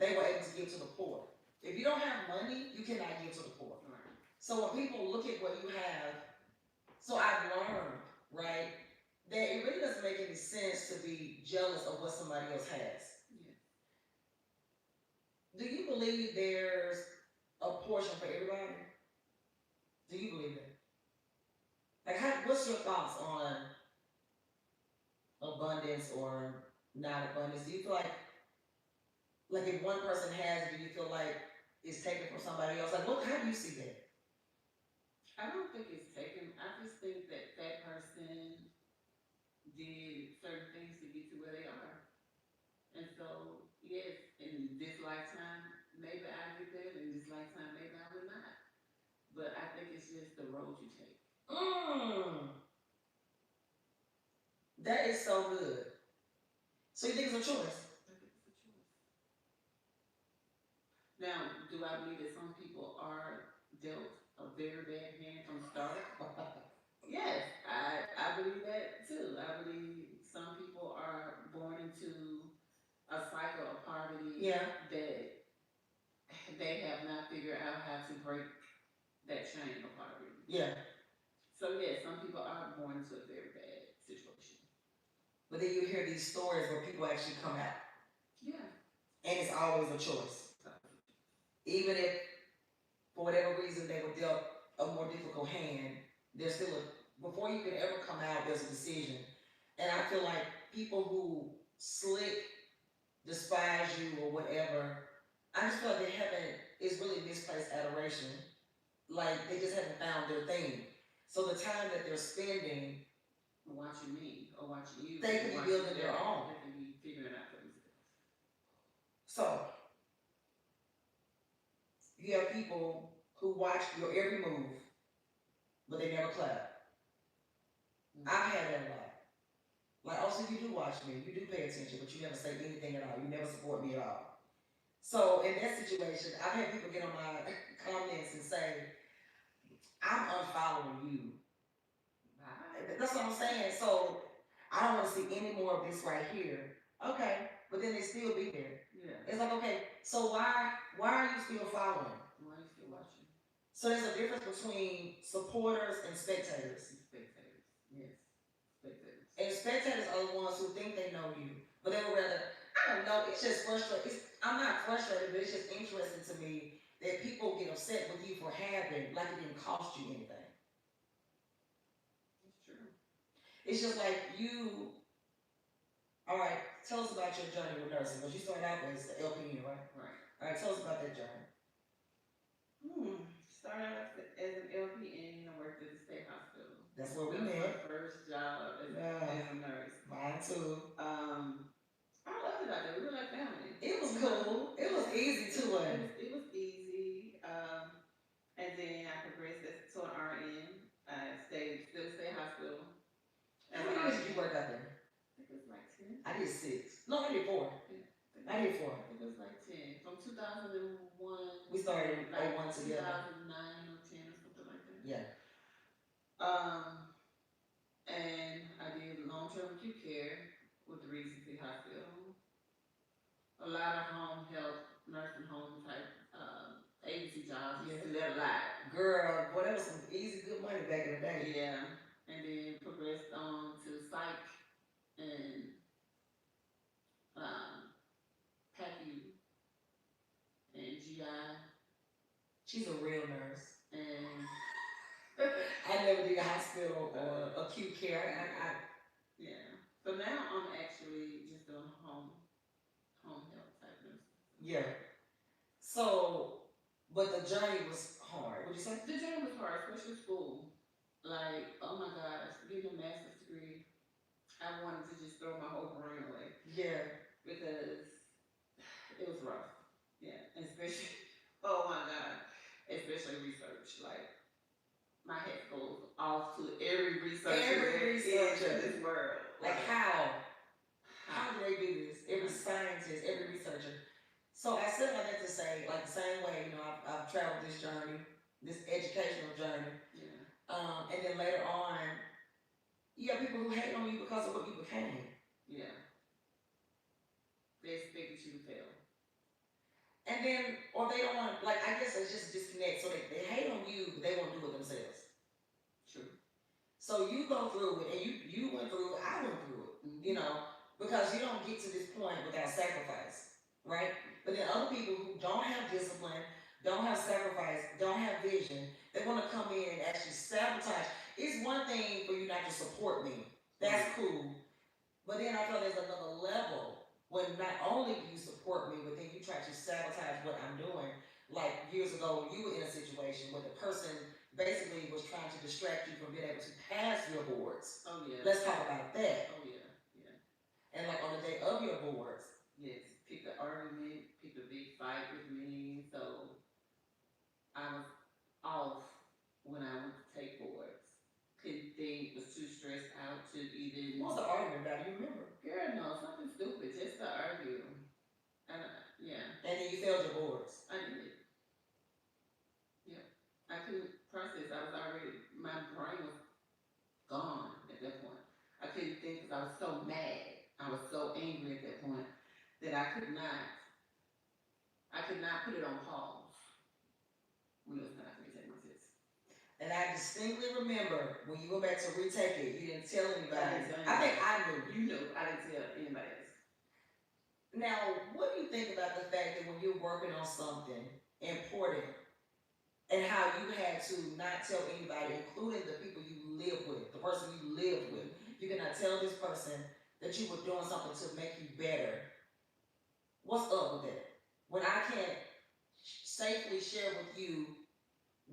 they were able to give to the poor. If you don't have money, you cannot give to the poor. Right. So when people look at what you have, so I've learned, right, that it really doesn't make any sense to be jealous of what somebody else has. Yeah. Do you believe there's a portion for everybody? Do you believe that? Like, what's your thoughts on abundance or not abundance? Do you feel like if one person has it, do you feel like it's taken from somebody else? Like, how do you see that? I don't think it's taken. I just think that that person did certain things to get to where they are. And so, yes, in this lifetime, maybe I get there. In this lifetime, maybe I will not. But I think it's just the road you take. Mmm, that is so good. So you think it's a choice? I think it's a choice. Now, do I believe that some people are dealt a very bad hand from the start? Yes, I believe that too. I believe some people are born into a cycle of poverty Yeah. that they have not figured out how to break that chain of poverty. Yeah. So yes, some people are born into a very bad situation. But then you hear these stories where people actually come out. Yeah. And it's always a choice. Even if, for whatever reason, they were dealt a more difficult hand, there's still before you can ever come out, there's a decision. And I feel like people who slick, despise you or whatever, I just feel like they haven't, it's really misplaced adoration. Like, they just haven't found their thing. So the time that they're spending watching me or watching you, they could be building their own. They could be figuring out for themselves. So you have people who watch your every move, but they never clap. Mm-hmm. I've had that a lot. Like, also, you do watch me, you do pay attention, but you never say anything at all. You never support me at all. So in that situation, I've had people get on my comments and say, I'm unfollowing you. Bye. That's what I'm saying. So I don't want to see any more of this right here. Okay, but then they still be there. Yeah. It's like, okay, so why are you still following? Why are you still watching? So there's a difference between supporters and spectators. Spectators, yes. Spectators. And spectators are the ones who think they know you, but they would rather, I don't know, it's just frustrating. I'm not frustrated, but it's just interesting to me that people get upset with you for having, like it didn't cost you anything. It's true. It's just like you, all right, tell us about your journey with nursing, because you started out as the LPN, right? Right. All right, tell us about that journey. Started out as an LPN and worked at the state hospital. That's where we met. My first job as a nurse. Mine too. I loved it out there. We were like family. It was cool. It was easy too. It was easy. And then I progressed to an RN. I still stayed hospital. How many years did you work out there? I think it was like 10. I did 6. No, I did 4. Yeah. I did 4. I think it was like 10. From 2001. We started in like 01 together. 2009 or 10 or something like that. Yeah. And I did long-term acute care with the Regency Hospital. A lot of home health, nursing home type agency jobs. Used to do that a lot. Girl, boy, that was some easy, good money back in the day. Yeah. And then progressed on to psych and PACU and GI. She's a real nurse. And I never did hospital or acute care. Yeah. So now I'm actually just doing home health type nursing. Yeah. So, but the journey was hard. What'd you say? The journey was hard, especially school. Like, oh my gosh, getting a master's degree, I wanted to just throw my whole brain away. Yeah. Because it was rough. Yeah. Especially, oh my God, especially research. Like, my head goes off to every researcher in this world. Like how? How do they do this? Every scientist, every researcher. So I said I meant to say, like the same way, you know, I've traveled this journey, this educational journey. Yeah. And then later on, you have people who hate on you because of what you became. Yeah. They expected you to fail. And then, or they don't want to, like, I guess it's just a disconnect. So they hate on you, but they won't do it themselves. True. So you go through it, and you went through it, I went through it, you know, because you don't get to this point without sacrifice, right? But then other people who don't have discipline, don't have sacrifice, don't have vision, they want to come in and actually sabotage. It's one thing for you not to support me. That's cool. But then I feel there's another level when not only do you support me, but then you try to sabotage what I'm doing. Like years ago, you were in a situation where the person basically was trying to distract you from being able to pass your boards. Oh yeah. Let's talk about that. Oh yeah. Yeah. And like on the day of your boards. Yes. Pick the argument, pick a big fight with me. So I was off when I went to take boards. Couldn't think, was too stressed out to even. What was the argument about? Do you remember? Girl, no, something stupid, just to argue. And yeah. And then you failed your boards. I did. Yeah. I couldn't process. I was already, my brain was gone at that point. I couldn't think because I was so mad. I was so angry at that point that I could not put it on pause when it was time for me to take my test. And I distinctly remember when you went back to retake it, you didn't tell anybody. I think I knew. You knew. I didn't tell anybody else. Now, what do you think about the fact that when you're working on something important and how you had to not tell anybody, including the people you live with, the person you live with, you cannot tell this person that you were doing something to make you better? What's up with that? When I can't safely share with you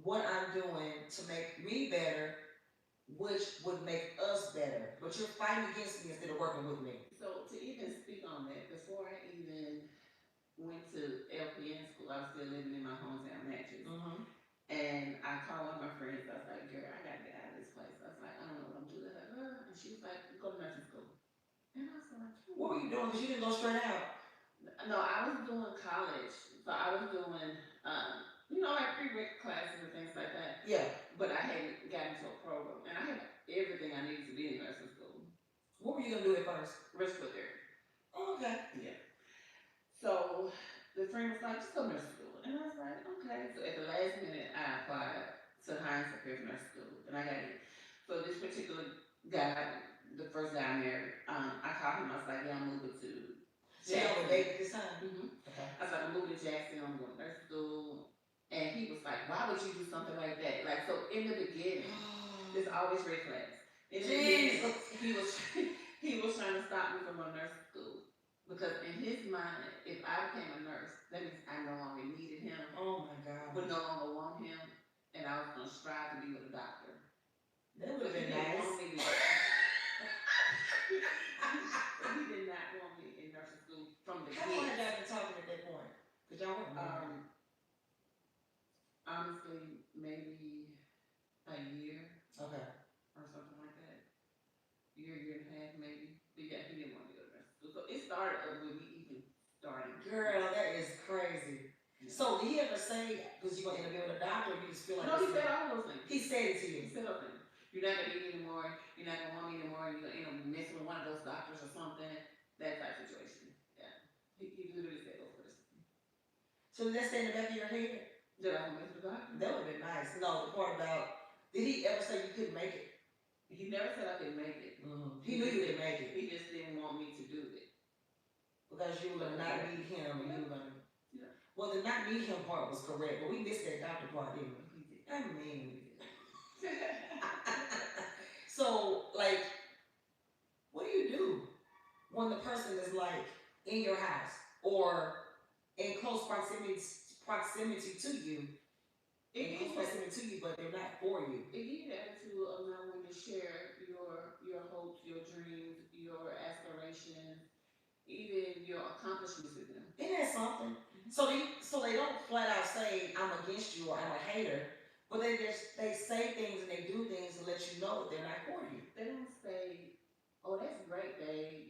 what I'm doing to make me better, which would make us better, but you're fighting against me instead of working with me. So to even speak on that, before I even went to LPN school, I was still living in my hometown, Natchez. And I called one of my friends. I was like, "Girl, I gotta get out of this place." I was like, "I don't know what I'm doing." Like, and she was like, "Go to nursing school." And I was like, "What were you doing? Because you didn't go straight out." No, I was doing college. So I was doing, like prereq classes and things like that. Yeah. But I hadn't gotten into a program, and I had everything I needed to be in nursing school. What were you gonna do at first? Respiratory therapy. Oh, okay. Yeah. So the friend was like, "Just go to nursing school," and I was like, "Okay." So at the last minute, I applied to Hines Prepared Nursing School, and I got it. So this particular guy, the first guy I married, I called him. I was like, "Yeah, I'm moving to." So you on the date this time? Okay. I was like, "I'm moving to Jackson. I'm going to nursing school." And he was like, "Why would you do something like that?" Like, so in the beginning, there's always red flags. In the beginning, he was trying to stop me from going to nursing school. Because in his mind, if I became a nurse, that means I no longer needed him. Oh my God. Would no longer want him. And I was going to strive to be with a doctor. That would have been nice. He did not want me in nursing school from the beginning. How long had y'all been talking at that point? Because y'all weren't married. Honestly, maybe a year. Okay. Or something like that. Year and a half, maybe. But yeah, he didn't want me to go to nursing school. So it started when we even started. Girl, that is crazy. Yeah. So did he ever say, because you're going to interview with a doctor, or you just feel like... No, he said all those things. He said it to you. He said those things. You're not going to eat anymore. You're not going to want me anymore. You're going to end up messing with one of those doctors or something. That type of situation. Yeah. He literally said those words. So did that stay in the back of your head? Did I mess with the doctor? That would have been nice. No, the part about, did he ever say you couldn't make it? He never said I couldn't make it. He knew you could make it. He just didn't want me to do it. Because you were going to not need him, and you were going to... Yeah. Well, the not need him part was correct, but we missed that doctor part, didn't we? I mean... So, like, what do you do when the person is, like, in your house or in close proximity to you? But they're not for you. It gives you the attitude of not wanting to share your hopes, your dreams, your aspirations, even your accomplishments with them. Isn't that something? So they don't flat out say I'm against you or I'm a hater, but they say things and they do things to let you know that they're not for you. They don't say, "Oh, that's great, babe.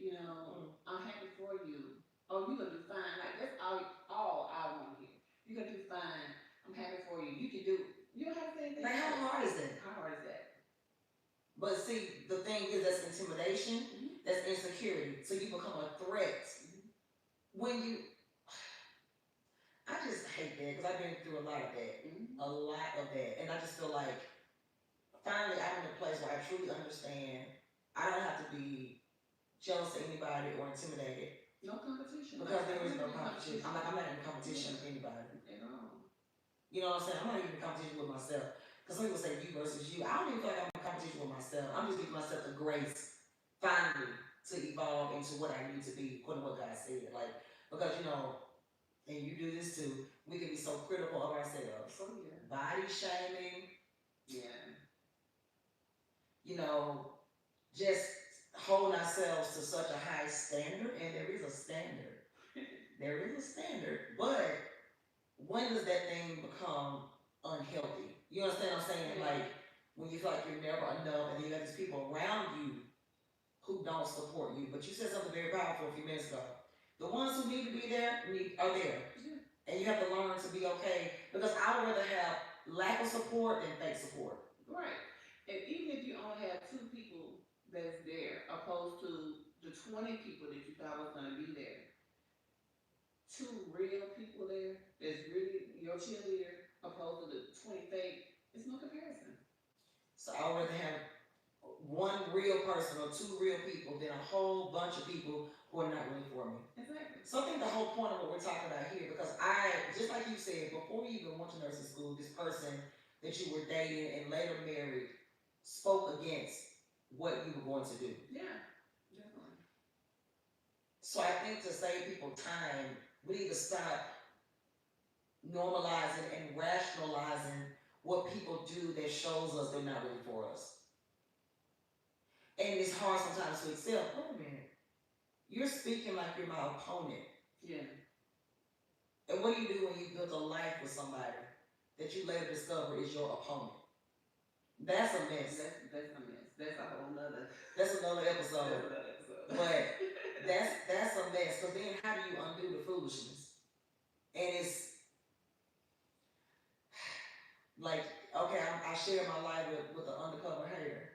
I'm happy for you. Oh, you're gonna do fine." Like that's all I want to hear. You're gonna do fine. I'm happy for you. You can do it. You don't have to say anything. Like how hard is that? How hard is that? But see, the thing is that's intimidation, that's insecurity. So you become a threat. When you, I hate that because I've been through a lot of that. Mhm. A lot of that. And I just feel like finally I'm in a place where I truly understand I don't have to be jealous of anybody or intimidated No competition. because there I'm is not no in competition. competition. I'm not in competition with anybody. At all. You know what I'm saying? I'm not even in competition with myself. Because some people say you versus you. I don't even feel like I'm in competition with myself. I'm just giving myself the grace finally to evolve into what I need to be, according to what God said. Like, because and you do this too, we can be so critical of ourselves. Oh yeah. Body shaming, Yeah. Just hold ourselves to such a high standard, and there is a standard. There is a standard, but when does that thing become unhealthy? You understand what I'm saying? Yeah. Like when you feel like you're never enough, and then you have these people around you who don't support you. But you said something very powerful a few minutes ago. The ones who need to be there are there, Yeah. and you have to learn to be okay. Because I would rather have lack of support than fake support. Right. And even if you only have 2 people that's there, opposed to the 20 people that you thought was gonna be there, 2 real people there that's really your cheerleader, opposed to the 20 fake, it's no comparison. So I would rather have one real person or 2 real people than a whole bunch of people who are not really for me. Exactly. So I think the whole point of what we're talking about here, because just like you said, before you even went to nursing school, this person that you were dating and later married spoke against what you were going to do. Yeah, definitely. So I think to save people time, we need to stop normalizing and rationalizing what people do that shows us they're not really for us. And it's hard sometimes to accept, wait a minute, you're speaking like you're my opponent. Yeah. And what do you do when you build a life with somebody that you later discover is your opponent? That's a mess. That's a mess. That's a whole nother. That's another episode. That's another episode. But that's a mess. Because then how do you undo the foolishness? And it's like, okay, I share my life with an undercover hater.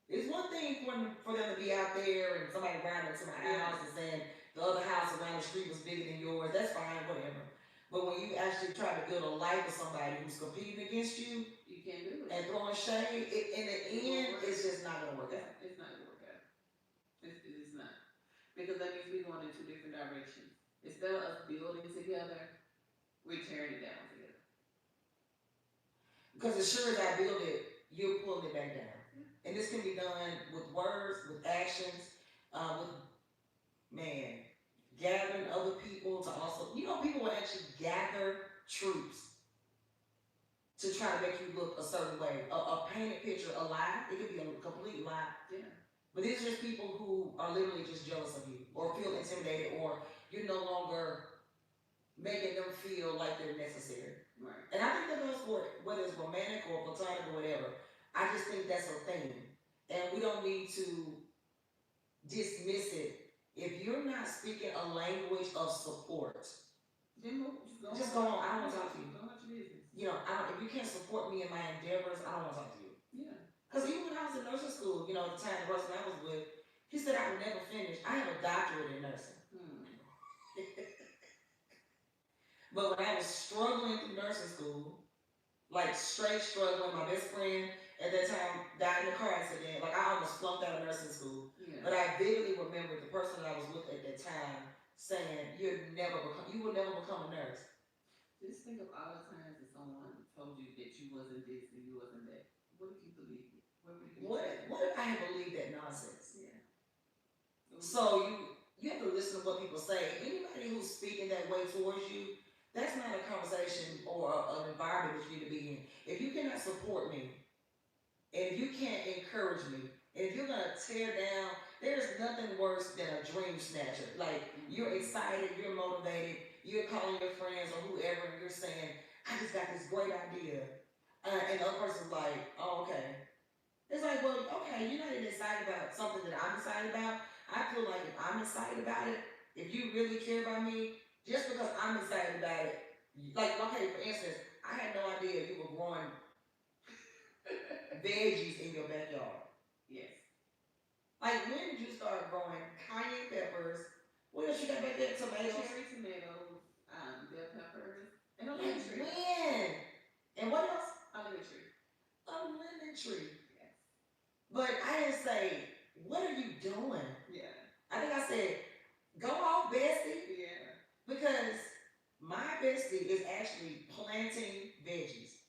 It's one thing for them to be out there and somebody riding into my house and saying the other house around the street was bigger than yours. That's fine, whatever. But when you actually try to build a life with somebody who's competing against you, you can't do it. And throwing shade, in the end, it's just not gonna work out. It's not gonna work out. It's not. Because that means we're going in 2 different directions. Instead of us building together, we're tearing it down together. Because as sure as I build it, you're pulling it back down. And this can be done with words, with actions, gathering other people to also, people will actually gather troops to try to make you look a certain way. A painted picture, a lie, it could be a complete lie. Yeah. But these are just people who are literally just jealous of you or feel intimidated or you're no longer making them feel like they're necessary. Right. And I think that goes for whether it's romantic or platonic or whatever. I just think that's a thing. And we don't need to dismiss it. If you're not speaking a language of support, then just go on. I don't want to talk to you. Go about your business. If you can't support me in my endeavors, I don't want to talk to you. Yeah. Because even when I was in nursing school, at the time the person I was with, he said I would never finish. I have a doctorate in nursing. But when I was struggling through nursing school, like straight struggling, my best friend at that time died in a car accident. Like I almost flunked out of nursing school. Yeah. But I vividly remember the person that I was with at that time saying, you will never become a nurse. Just think of all the times that someone told you that you wasn't this and you wasn't that. What if you believed it? What if I had believed that nonsense? Yeah. So you have to listen to what people say. Anybody who's speaking that way towards you, that's not a conversation or an environment that you need to be in. If you cannot support me, and if you can't encourage me, and if you're gonna tear down, there's nothing worse than a dream snatcher. Like you're excited, you're motivated, you're calling your friends or whoever, and you're saying, I just got this great idea. And the other person's like, oh, okay. It's like, well, okay, you're not even excited about something that I'm excited about. I feel like if I'm excited about it, if you really care about me, just because I'm excited about it, like, okay, for instance, I had no idea you were growing veggies in your backyard. Yes. Like, when did you start growing cayenne peppers? What else you got back there? Tomatoes? Cherry tomatoes, bell peppers. And Like, bestie is actually planting veggies,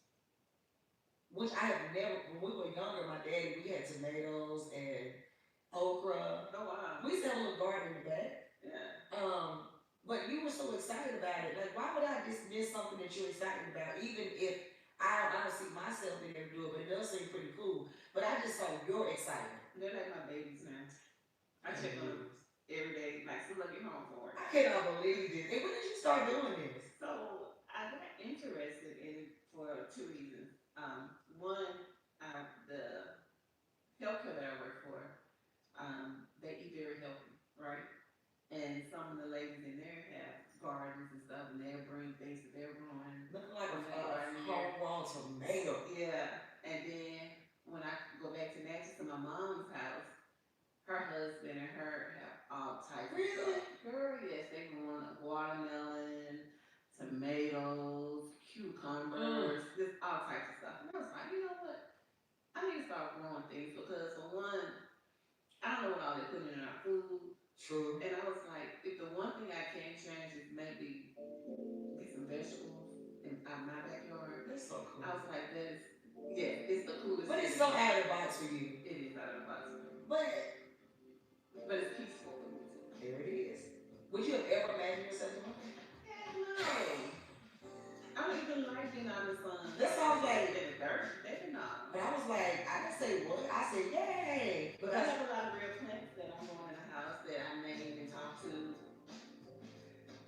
which I have never. When we were younger, my daddy, we had tomatoes and okra. Oh wow. We used to have a little garden in the back. Yeah. But you were so excited about it. Like, why would I dismiss something that you're excited about, even if I don't see myself being able to do it? But it does seem pretty cool. But I just saw your excitement. They're like my babies now. I check on them every day, like soon as I get home from work. I cannot believe this. And when did you start doing this? So I got interested in it for two reasons. One, the healthcare that I work for, they eat very healthy, right? And some of the ladies in there have gardens and stuff, and they'll bring things that they're growing. Looking like from a their garden. homegrown tomato. Yeah, and then when I go back to Natchez to my mom's house, her husband and her have all types of Really? stuff. Girl, yes, they growing watermelon, tomatoes, cucumbers, just all types of stuff. And I was like, you know what? I need to start growing things because for one, I don't know what all they're putting in our food. True. And I was like, if the one thing I can change is maybe get some vegetables in out my backyard. That's so cool. I was like, that is, yeah, it's the coolest. But it's thing. so out of the box for you. It is out of the box. But But it's peaceful for me too. there it is. Would you have ever imagined yourself doing that? Heck no. I don't even like being out in the sun. That sounds like- in the dirt. They did not. But I was like, I didn't say what. I said, yay. But I Because have a lot of real plants that I'm growing in the house that I named and talked to.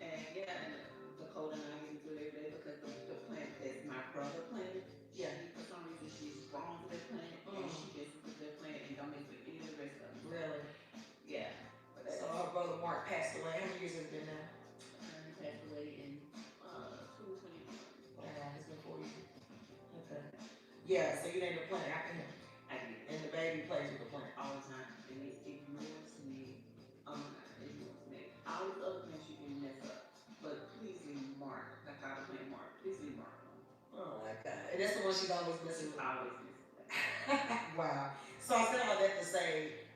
And yeah, and Dakota and I get into it every day because the plant that my brother planted, yeah, for some reason she's drawn to that plant and she gets into that plant and don't mix with any of the rest of them. really. Yeah. But that's, So her brother Mark passed away. How many years has it been now? he passed away in 2021. Wow, it's been 4 years. Okay. Yeah, so you named the plant after him. I did. And the baby plays with the plant. All the time. And it ignores me. Oh my god, it ignores me. All these other things you can mess up. But please leave Mark. Like I was playing Mark. Please leave Mark alone. Oh my God. And that's the one she's always messing with. Always miss that. Wow. So I said all that to say,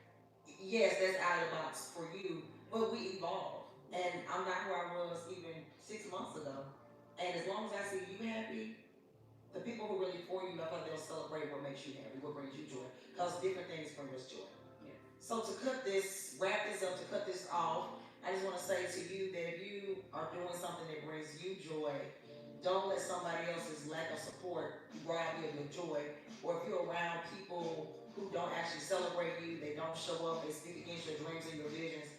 yes, that's out of the box for you, but we evolve. And I'm not who I was even 6 months ago. And as long as I see you happy, the people who are really for you, I thought they'll celebrate what makes you happy, what brings you joy. Because different things bring us joy. Yeah. So to wrap this up, to cut this off, I just want to say to you that if you are doing something that brings you joy, don't let somebody else's lack of support rob you of your joy. Or if you're around people who don't actually celebrate you, they don't show up, they speak against your dreams and your visions,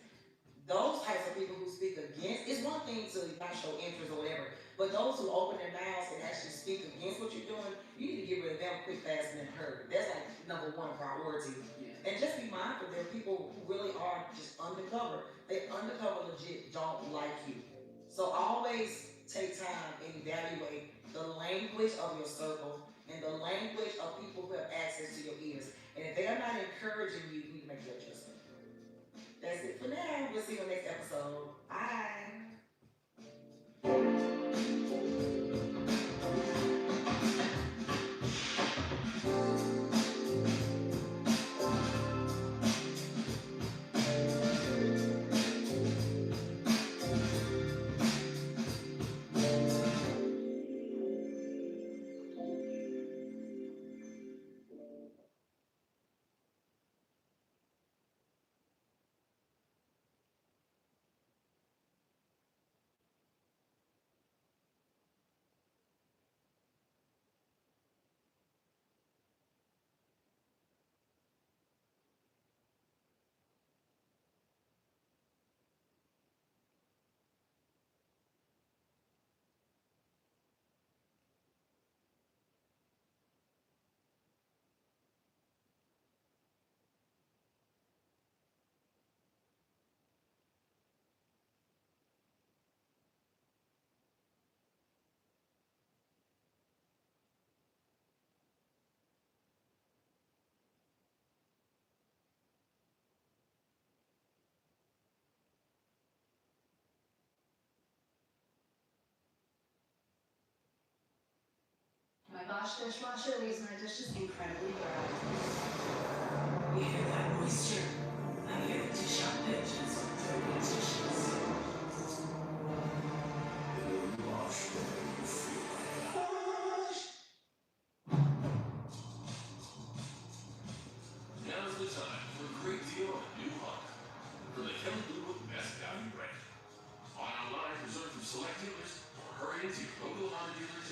those types of people who speak against, it's one thing to not show interest or whatever, but those who open their mouths and actually speak against what you're doing, you need to get rid of them quick, fast, and in a hurry. That's like number one priority. Yeah. And just be mindful, there are people who really are just undercover. They undercover legit don't like you. So always take time and evaluate the language of your circle and the language of people who have access to your ears. And if they are not encouraging you, you need to make your adjustment. That's it for now. We'll see you on the next episode. Bye. My Bosch dishwasher leaves my dishes incredibly dry. You hear that moisture? I hear the dish out pigeons, dirty dishes. Wash want to do